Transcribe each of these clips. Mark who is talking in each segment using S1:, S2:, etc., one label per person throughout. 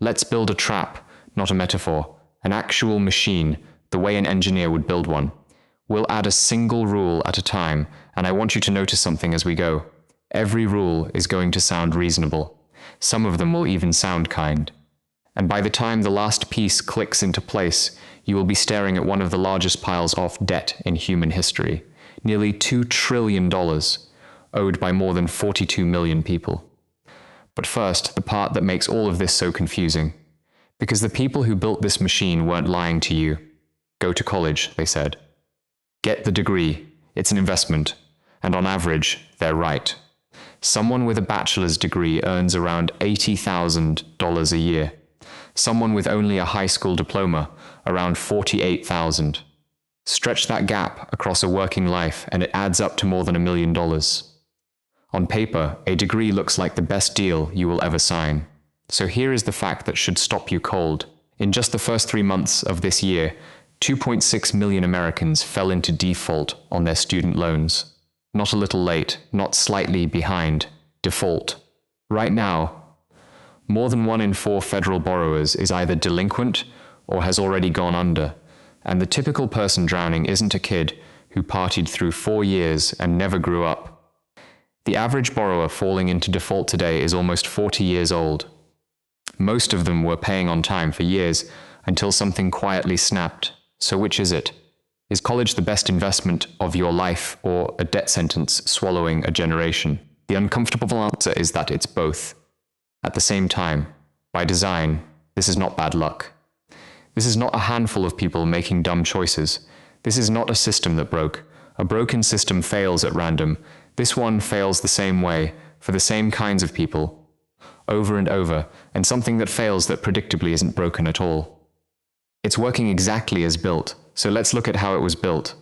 S1: Let's build a trap, not a metaphor, an actual machine, the way an engineer would build one. We'll add a single rule at a time, and I want you to notice something as we go. Every rule is going to sound reasonable. Some of them will even sound kind. And by the time the last piece clicks into place, you will be staring at one of the largest piles of debt in human history. Nearly $2 trillion, owed by more than 42 million people. But first, the part that makes all of this so confusing. Because the people who built this machine weren't lying to you. Go to college, they said. Get the degree, it's an investment. And on average, they're right. Someone with a bachelor's degree earns around $80,000 a year. Someone with only a high school diploma, around $48,000. Stretch that gap across a working life and it adds up to more than $1 million. On paper, a degree looks like the best deal you will ever sign. So here is the fact that should stop you cold. In just the first 3 months of this year, 2.6 million Americans fell into default on their student loans. Not a little late, not slightly behind, default. Right now, more than 1 in 4 federal borrowers is either delinquent or has already gone under, and the typical person drowning isn't a kid who partied through 4 years and never grew up. The average borrower falling into default today is almost 40 years old. Most of them were paying on time for years until something quietly snapped. So which is it? Is college the best investment of your life or a debt sentence swallowing a generation? The uncomfortable answer is that it's both. At the same time, by design, this is not bad luck. This is not a handful of people making dumb choices. This is not a system that broke. A broken system fails at random. This one fails the same way, for the same kinds of people, over and over, and something that fails that predictably isn't broken at all. It's working exactly as built, so let's look at how it was built.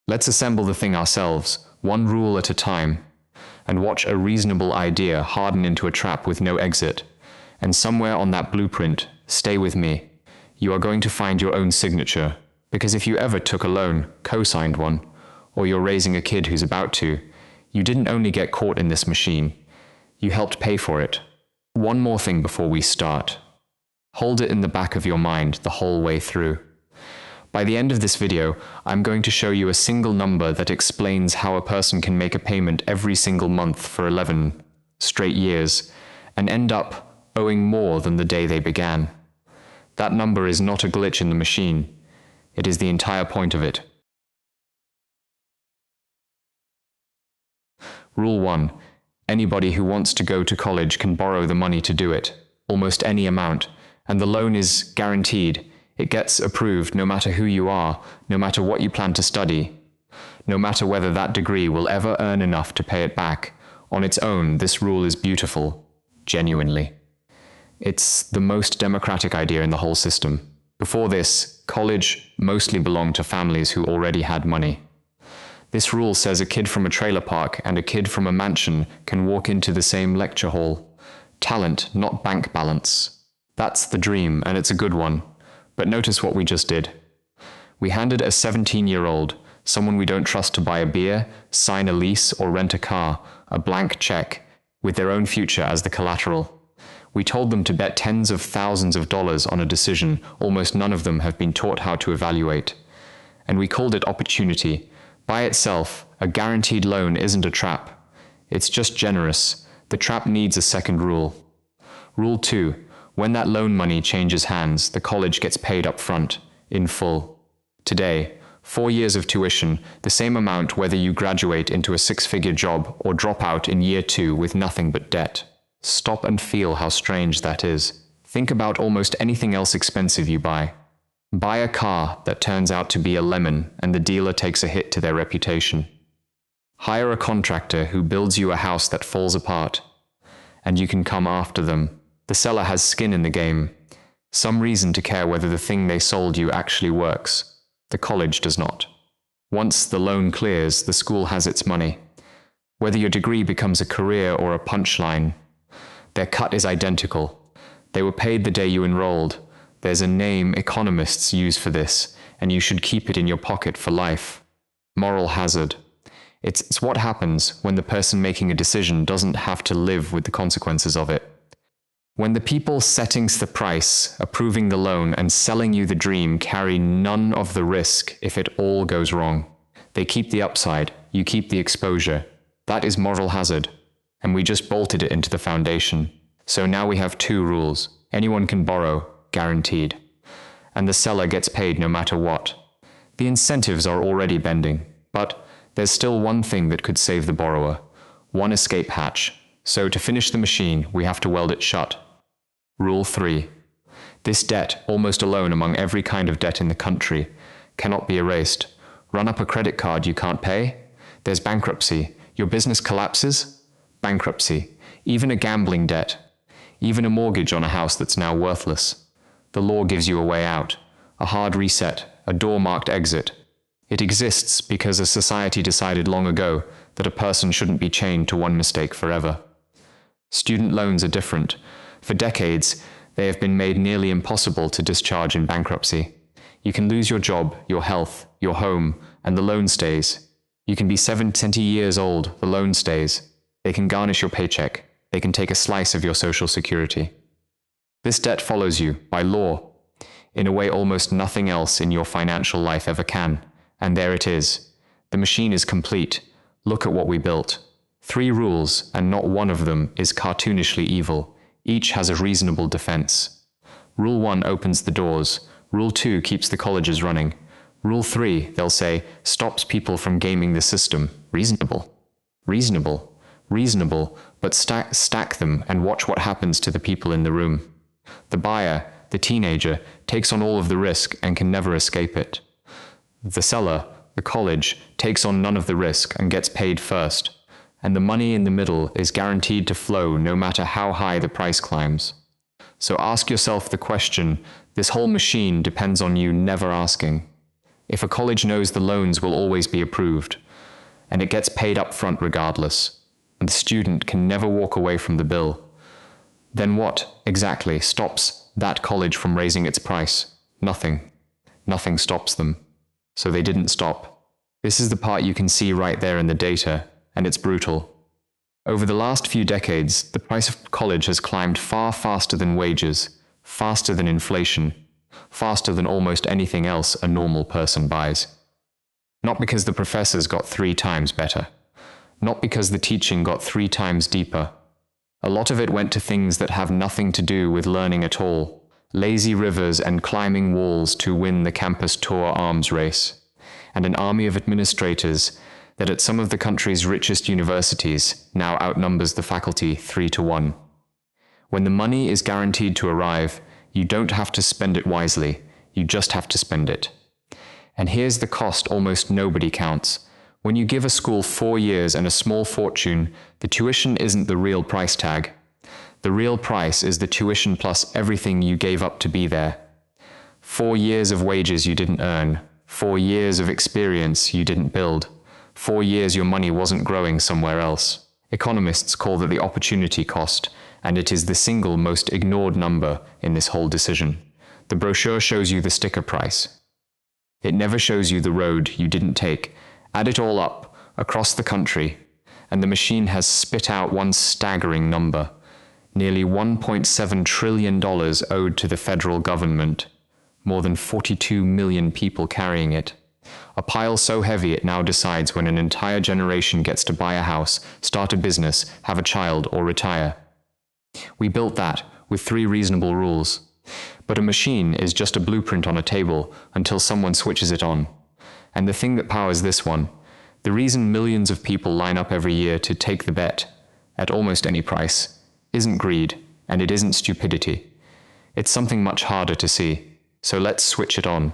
S1: Let's assemble the thing ourselves, one rule at a time, and watch a reasonable idea harden into a trap with no exit. And somewhere on that blueprint, stay with me, you are going to find your own signature, because if you ever took a loan, co-signed one, or you're raising a kid who's about to, you didn't only get caught in this machine, you helped pay for it. One more thing before we start. Hold it in the back of your mind the whole way through. By the end of this video, I'm going to show you a single number that explains how a person can make a payment every single month for 11 straight years and end up owing more than the day they began. That number is not a glitch in the machine. It is the entire point of it. Rule 1. Anybody who wants to go to college can borrow the money to do it, almost any amount, and the loan is guaranteed. It gets approved no matter who you are, no matter what you plan to study, no matter whether that degree will ever earn enough to pay it back. On its own, this rule is beautiful, genuinely. It's the most democratic idea in the whole system. Before this, college mostly belonged to families who already had money. This rule says a kid from a trailer park and a kid from a mansion can walk into the same lecture hall. Talent, not bank balance. That's the dream, and it's a good one. But notice what we just did. We handed a 17-year-old, someone we don't trust to buy a beer, sign a lease, or rent a car, a blank check, with their own future as the collateral. We told them to bet tens of thousands of dollars on a decision almost none of them have been taught how to evaluate. And we called it opportunity. By itself, a guaranteed loan isn't a trap. It's just generous. The trap needs a second rule. Rule 2. When that loan money changes hands, the college gets paid up front, in full. Today, 4 years of tuition, the same amount whether you graduate into a 6-figure job or drop out in year 2 with nothing but debt. Stop and feel how strange that is. Think about almost anything else expensive you buy. Buy a car that turns out to be a lemon and the dealer takes a hit to their reputation. Hire a contractor who builds you a house that falls apart, and you can come after them. The seller has skin in the game, some reason to care whether the thing they sold you actually works. The college does not. Once the loan clears, the school has its money. Whether your degree becomes a career or a punchline, their cut is identical. They were paid the day you enrolled. There's a name economists use for this, and you should keep it in your pocket for life. Moral hazard. It's what happens when the person making a decision doesn't have to live with the consequences of it. When the people setting the price, approving the loan, and selling you the dream carry none of the risk if it all goes wrong. They keep the upside, you keep the exposure. That is moral hazard. And we just bolted it into the foundation. So now we have two rules. Anyone can borrow, guaranteed. And the seller gets paid no matter what. The incentives are already bending, but there's still one thing that could save the borrower. One escape hatch. So to finish the machine, we have to weld it shut. Rule 3. This debt, almost alone among every kind of debt in the country, cannot be erased. Run up a credit card you can't pay? There's bankruptcy. Your business collapses? Bankruptcy. Even a gambling debt. Even a mortgage on a house that's now worthless. The law gives you a way out. A hard reset. A door-marked exit. It exists because a society decided long ago that a person shouldn't be chained to one mistake forever. Student loans are different. For decades, they have been made nearly impossible to discharge in bankruptcy. You can lose your job, your health, your home, and the loan stays. You can be 70 years old, the loan stays. They can garnish your paycheck. They can take a slice of your social security. This debt follows you, by law, in a way almost nothing else in your financial life ever can. And there it is. The machine is complete. Look at what we built. 3 rules, and not one of them is cartoonishly evil. Each has a reasonable defense. Rule 1 opens the doors. Rule 2 keeps the colleges running. Rule 3, they'll say, stops people from gaming the system. Reasonable. Reasonable. Reasonable, but stack them and watch what happens to the people in the room. The buyer, the teenager, takes on all of the risk and can never escape it. The seller, the college, takes on none of the risk and gets paid first. And the money in the middle is guaranteed to flow no matter how high the price climbs. So ask yourself the question, this whole machine depends on you never asking. If a college knows the loans will always be approved, and it gets paid up front regardless, and the student can never walk away from the bill, then what, exactly, stops that college from raising its price? Nothing. Nothing stops them. So they didn't stop. This is the part you can see right there in the data, and it's brutal. Over the last few decades, the price of college has climbed far faster than wages, faster than inflation, faster than almost anything else a normal person buys. Not because the professors got 3 times better. Not because the teaching got 3 times deeper. A lot of it went to things that have nothing to do with learning at all. Lazy rivers and climbing walls to win the campus tour arms race. And an army of administrators that at some of the country's richest universities now outnumbers the faculty 3 to 1. When the money is guaranteed to arrive, you don't have to spend it wisely, you just have to spend it. And here's the cost almost nobody counts. When you give a school 4 years and a small fortune, the tuition isn't the real price tag. The real price is the tuition plus everything you gave up to be there. 4 years of wages you didn't earn, 4 years of experience you didn't build. 4 years your money wasn't growing somewhere else. Economists call that the opportunity cost, and it is the single most ignored number in this whole decision. The brochure shows you the sticker price. It never shows you the road you didn't take. Add it all up, across the country, and the machine has spit out one staggering number. Nearly $1.7 trillion owed to the federal government. More than 42 million people carrying it. A pile so heavy it now decides when an entire generation gets to buy a house, start a business, have a child, or retire. We built that with 3 reasonable rules. But a machine is just a blueprint on a table until someone switches it on. And the thing that powers this one, the reason millions of people line up every year to take the bet, at almost any price, isn't greed, and it isn't stupidity. It's something much harder to see. So let's switch it on.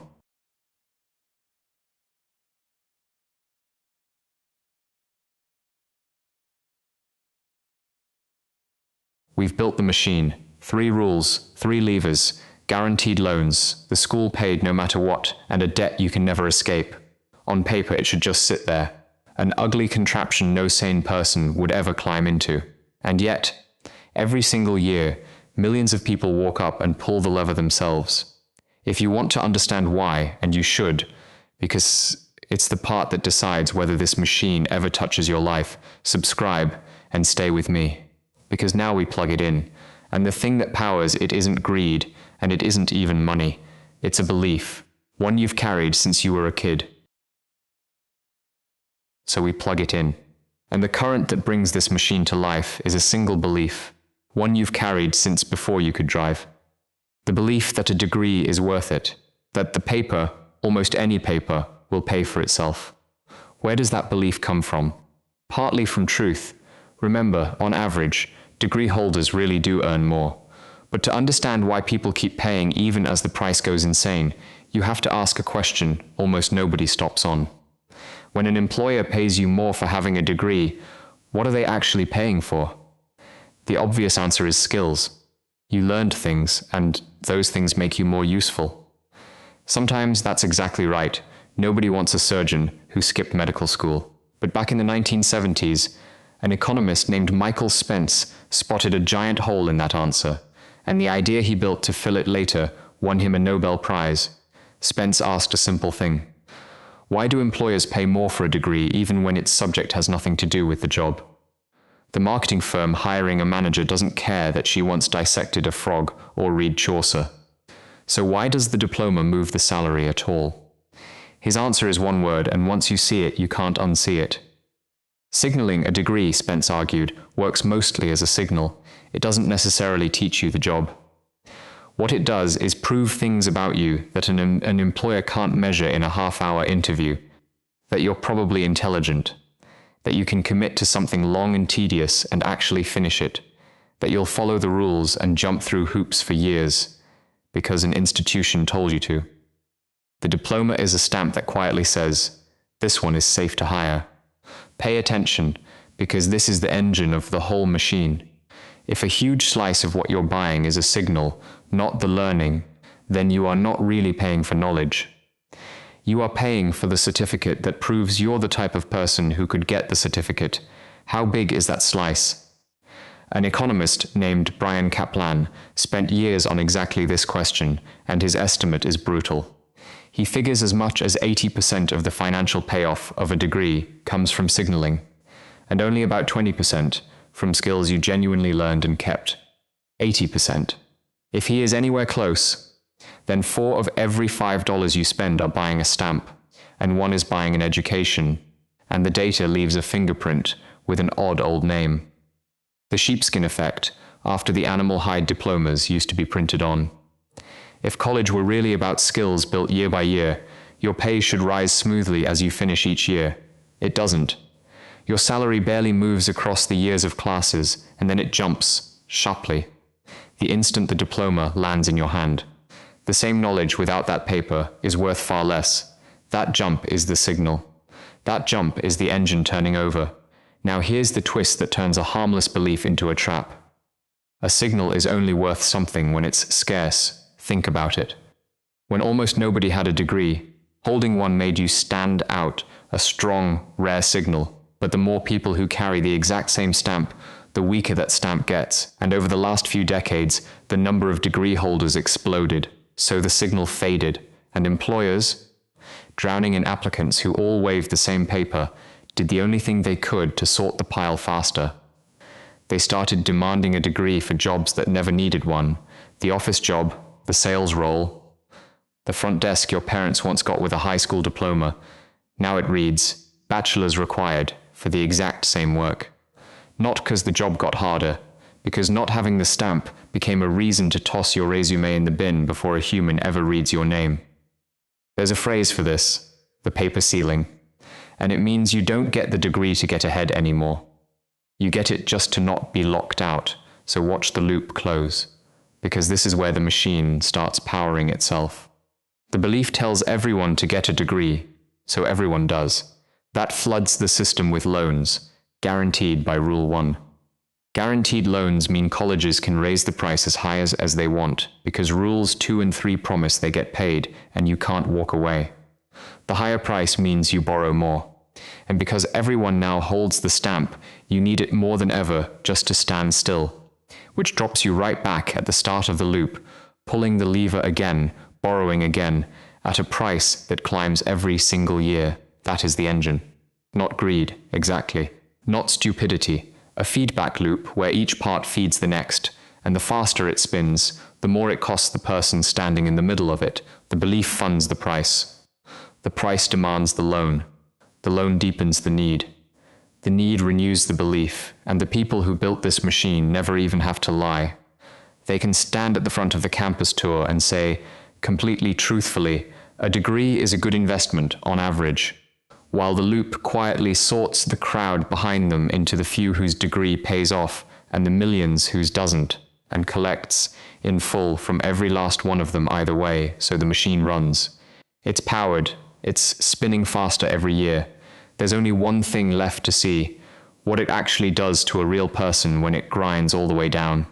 S1: We've built the machine. 3 rules, 3 levers, guaranteed loans, the school paid no matter what, and a debt you can never escape. On paper, it should just sit there. An ugly contraption no sane person would ever climb into. And yet, every single year, millions of people walk up and pull the lever themselves. If you want to understand why, and you should, because it's the part that decides whether this machine ever touches your life, subscribe and stay with me. Because now we plug it in, And the thing that powers it isn't greed, and it isn't even money. It's a belief, one you've carried since you were a kid. So we plug it in. And the current that brings this machine to life is a single belief, one you've carried since before you could drive. The belief that a degree is worth it, that the paper, almost any paper, will pay for itself. Where does that belief come from? Partly from truth. Remember, on average, degree holders really do earn more. But to understand why people keep paying even as the price goes insane, you have to ask a question almost nobody stops on. When an employer pays you more for having a degree, what are they actually paying for? The obvious answer is skills. You learned things, and those things make you more useful. Sometimes that's exactly right. Nobody wants a surgeon who skipped medical school. But back in the 1970s, an economist named Michael Spence spotted a giant hole in that answer, and the idea he built to fill it later won him a Nobel Prize. Spence asked a simple thing. Why do employers pay more for a degree even when its subject has nothing to do with the job? The marketing firm hiring a manager doesn't care that she once dissected a frog or read Chaucer. So why does the diploma move the salary at all? His answer is one word, and once you see it, you can't unsee it. Signaling a degree, Spence argued, works mostly as a signal. It doesn't necessarily teach you the job. What it does is prove things about you that an employer can't measure in a half-hour interview. That you're probably intelligent. That you can commit to something long and tedious and actually finish it. That you'll follow the rules and jump through hoops for years, because an institution told you to. The diploma is a stamp that quietly says, this one is safe to hire. Pay attention, because this is the engine of the whole machine. If a huge slice of what you're buying is a signal, not the learning, then you are not really paying for knowledge. You are paying for the certificate that proves you're the type of person who could get the certificate. How big is that slice? An economist named Brian Kaplan spent years on exactly this question, and his estimate is brutal. He figures as much as 80% of the financial payoff of a degree comes from signaling, and only about 20% from skills you genuinely learned and kept. 80%. If he is anywhere close, then 4 of every $5 you spend are buying a stamp, and 1 is buying an education, and the data leaves a fingerprint with an odd old name. The sheepskin effect, after the animal hide diplomas used to be printed on. If college were really about skills built year by year, your pay should rise smoothly as you finish each year. It doesn't. Your salary barely moves across the years of classes, and then it jumps, sharply, the instant the diploma lands in your hand. The same knowledge without that paper is worth far less. That jump is the signal. That jump is the engine turning over. Now here's the twist that turns a harmless belief into a trap. A signal is only worth something when it's scarce. Think about it. When almost nobody had a degree, holding one made you stand out, a strong, rare signal. But the more people who carry the exact same stamp, the weaker that stamp gets. And over the last few decades, the number of degree holders exploded. So the signal faded, and employers, drowning in applicants who all waved the same paper, did the only thing they could to sort the pile faster. They started demanding a degree for jobs that never needed one. The office job, the sales role, the front desk your parents once got with a high school diploma. Now it reads, bachelor's required for the exact same work. Not because the job got harder, because not having the stamp became a reason to toss your resume in the bin before a human ever reads your name. There's a phrase for this, the paper ceiling, and it means you don't get the degree to get ahead anymore. You get it just to not be locked out, so watch the loop close, because this is where the machine starts powering itself. The belief tells everyone to get a degree, so everyone does. That floods the system with loans, guaranteed by Rule 1. Guaranteed loans mean colleges can raise the price as high as they want, because Rules 2 and 3 promise they get paid and you can't walk away. The higher price means you borrow more. And because everyone now holds the stamp, you need it more than ever just to stand still, which drops you right back at the start of the loop, pulling the lever again, borrowing again, at a price that climbs every single year. That is the engine. Not greed, exactly. Not stupidity. A feedback loop where each part feeds the next, And the faster it spins, the more it costs the person standing in the middle of it. The belief funds the price. The price demands the loan. The loan deepens the need. The need renews the belief, and the people who built this machine never even have to lie. They can stand at the front of the campus tour and say, completely truthfully, a degree is a good investment on average, while the loop quietly sorts the crowd behind them into the few whose degree pays off and the millions whose doesn't, and collects in full from every last one of them either way, so the machine runs. It's powered, it's spinning faster every year. There's only one thing left to see, what it actually does to a real person when it grinds all the way down.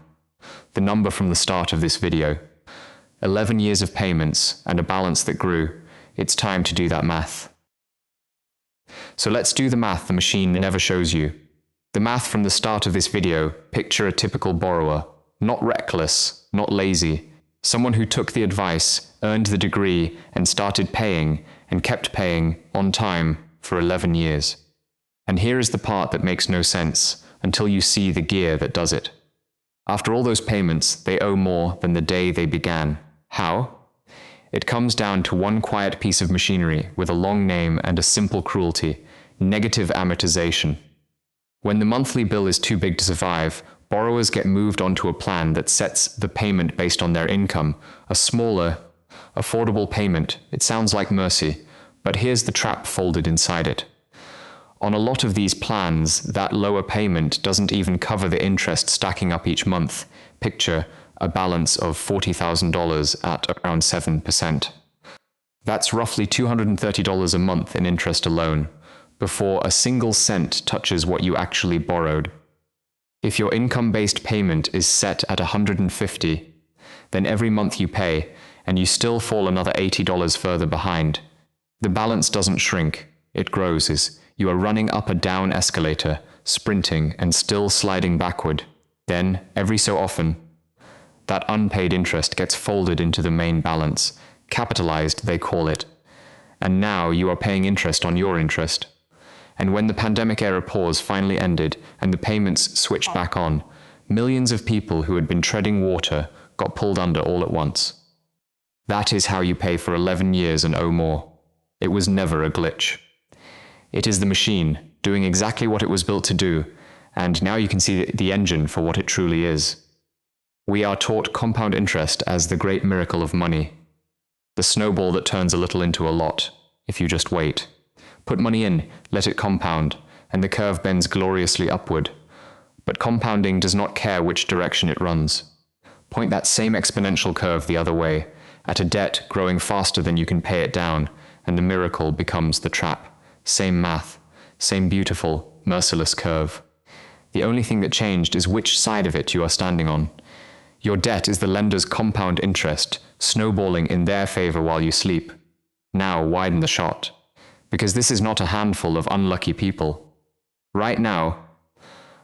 S1: The number from the start of this video. 11 years of payments and a balance that grew. It's time to do that math. So let's do the math the machine never shows you. The math from the start of this video, picture a typical borrower. Not reckless, not lazy. Someone who took the advice, earned the degree, and started paying, and kept paying, on time, for 11 years. And here is the part that makes no sense, until you see the gear that does it. After all those payments, they owe more than the day they began. How? It comes down to one quiet piece of machinery with a long name and a simple cruelty: negative amortization. When the monthly bill is too big to survive, borrowers get moved onto a plan that sets the payment based on their income, a smaller, affordable payment. It sounds like mercy, but here's the trap folded inside it. On a lot of these plans, that lower payment doesn't even cover the interest stacking up each month. Picture a balance of $40,000 at around 7%. That's roughly $230 a month in interest alone, before a single cent touches what you actually borrowed. If your income-based payment is set at $150, then every month you pay, and you still fall another $80 further behind. The balance doesn't shrink, it grows as you are running up a down escalator, sprinting and still sliding backward. Then, every so often, that unpaid interest gets folded into the main balance, capitalized they call it, and now you are paying interest on your interest. And when the pandemic-era pause finally ended and the payments switched back on, millions of people who had been treading water got pulled under all at once. That is how you pay for 11 years and owe more. It was never a glitch. It is the machine, doing exactly what it was built to do, and now you can see the engine for what it truly is. We are taught compound interest as the great miracle of money, the snowball that turns a little into a lot, if you just wait. Put money in, let it compound, and the curve bends gloriously upward. But compounding does not care which direction it runs. Point that same exponential curve the other way, at a debt growing faster than you can pay it down, and the miracle becomes the trap. Same math, same beautiful, merciless curve. The only thing that changed is which side of it you are standing on. Your debt is the lender's compound interest, snowballing in their favor while you sleep. Now widen the shot, because this is not a handful of unlucky people. Right now,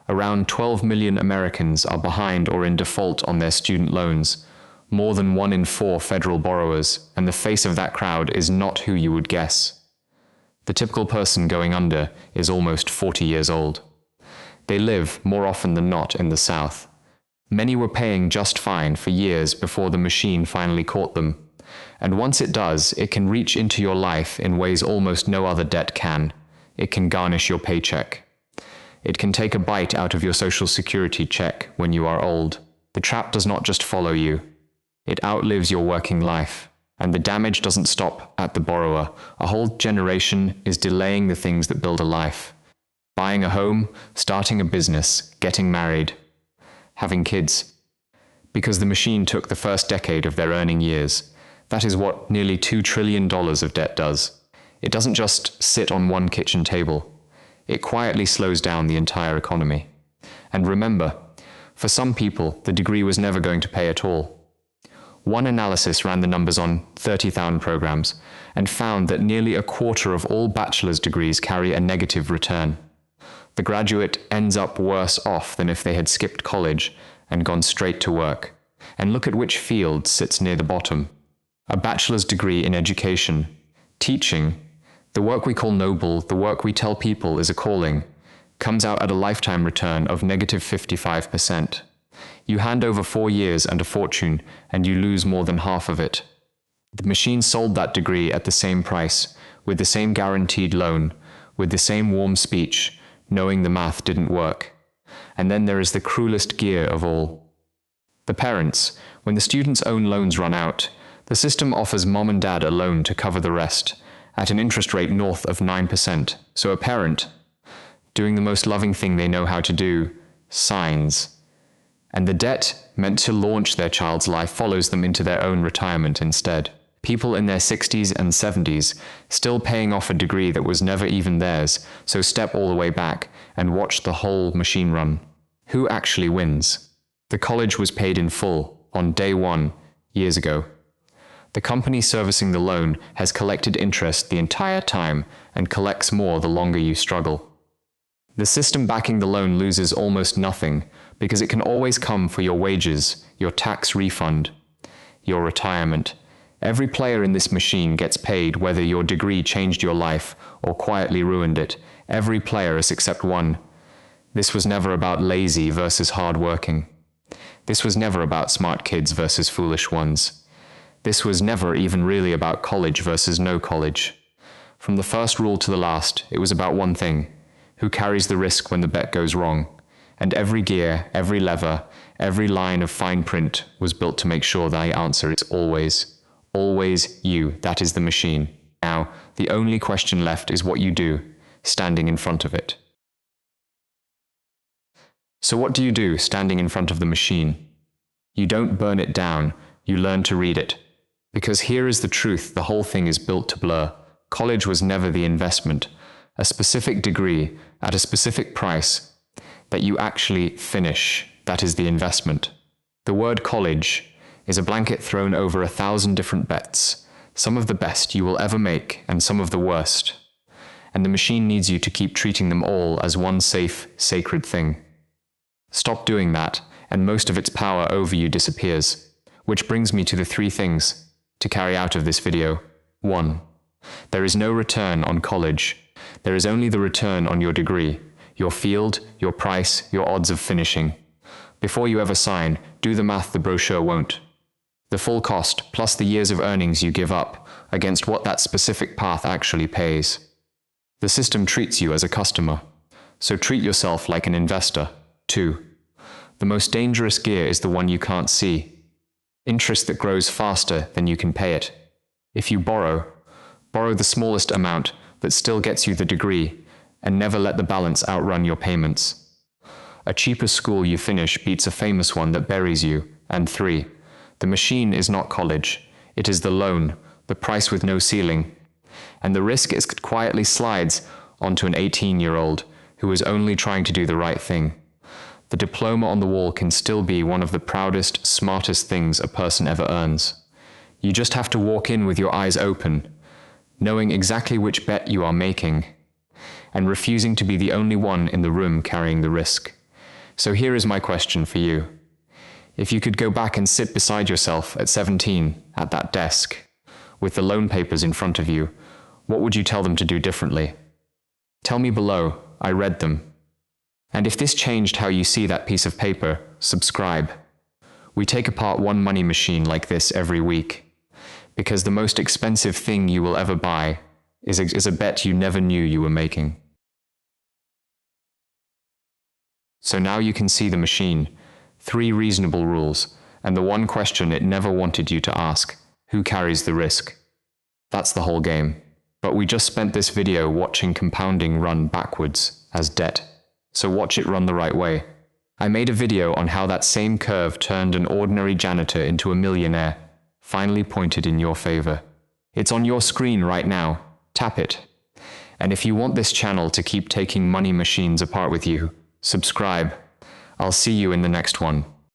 S1: around 12 million Americans are behind or in default on their student loans, more than 1 in 4 federal borrowers, and the face of that crowd is not who you would guess. The typical person going under is almost 40 years old. They live, more often than not, in the South. Many were paying just fine for years before the machine finally caught them. And once it does, it can reach into your life in ways almost no other debt can. It can garnish your paycheck. It can take a bite out of your Social Security check when you are old. The trap does not just follow you. It outlives your working life. And the damage doesn't stop at the borrower. A whole generation is delaying the things that build a life. Buying a home, starting a business, getting married, having kids. Because the machine took the first decade of their earning years. That is what nearly $2 trillion of debt does. It doesn't just sit on one kitchen table. It quietly slows down the entire economy. And remember, for some people, the degree was never going to pay at all. One analysis ran the numbers on 30,000 programs and found that nearly a quarter of all bachelor's degrees carry a negative return. The graduate ends up worse off than if they had skipped college and gone straight to work. And look at which field sits near the bottom. A bachelor's degree in education, teaching, the work we call noble, the work we tell people is a calling, comes out at a lifetime return of negative 55%. You hand over 4 years and a fortune, and you lose more than half of it. The machine sold that degree at the same price, with the same guaranteed loan, with the same warm speech, knowing the math didn't work. And then there is the cruelest gear of all. The parents. When the student's own loans run out, the system offers mom and dad a loan to cover the rest, at an interest rate north of 9%. So a parent, doing the most loving thing they know how to do, signs. And the debt meant to launch their child's life follows them into their own retirement instead. People in their 60s and 70s, still paying off a degree that was never even theirs, so step all the way back and watch the whole machine run. Who actually wins? The college was paid in full, on day one, years ago. The company servicing the loan has collected interest the entire time and collects more the longer you struggle. The system backing the loan loses almost nothing because it can always come for your wages, your tax refund, your retirement. Every player in this machine gets paid whether your degree changed your life or quietly ruined it. Every player except one. This was never about lazy versus hard-working. This was never about smart kids versus foolish ones. This was never even really about college versus no college. From the first rule to the last, it was about one thing: who carries the risk when the bet goes wrong? And every gear, every lever, every line of fine print was built to make sure the answer is always you. That is the machine. Now, the only question left is what you do, standing in front of it. So what do you do standing in front of the machine? You don't burn it down, you learn to read it. Because here is the truth, the whole thing is built to blur. College was never the investment. A specific degree, at a specific price, that you actually finish, that is the investment. The word college is a blanket thrown over 1,000 different bets, some of the best you will ever make and some of the worst. And the machine needs you to keep treating them all as one safe, sacred thing. Stop doing that, and most of its power over you disappears. Which brings me to the 3 things to carry out of this video. 1. There is no return on college. There is only the return on your degree, your field, your price, your odds of finishing. Before you ever sign, do the math the brochure won't. The full cost, plus the years of earnings you give up, against what that specific path actually pays. The system treats you as a customer, so treat yourself like an investor. 2. The most dangerous gear is the one you can't see. Interest that grows faster than you can pay it. If you borrow the smallest amount that still gets you the degree, and never let the balance outrun your payments. A cheaper school you finish beats a famous one that buries you. And 3. The machine is not college. It is the loan, the price with no ceiling. And the risk is quietly slides onto an 18-year-old who is only trying to do the right thing. The diploma on the wall can still be one of the proudest, smartest things a person ever earns. You just have to walk in with your eyes open, knowing exactly which bet you are making, and refusing to be the only one in the room carrying the risk. So here is my question for you. If you could go back and sit beside yourself at 17 at that desk, with the loan papers in front of you, what would you tell them to do differently? Tell me below, I read them. And if this changed how you see that piece of paper, subscribe. We take apart one money machine like this every week, because the most expensive thing you will ever buy is a bet you never knew you were making. So now you can see the machine, 3 reasonable rules, and the one question it never wanted you to ask: who carries the risk? That's the whole game. But we just spent this video watching compounding run backwards as debt, so watch it run the right way. I made a video on how that same curve turned an ordinary janitor into a millionaire, finally pointed in your favor. It's on your screen right now. Tap it. And if you want this channel to keep taking money machines apart with you, subscribe. I'll see you in the next one.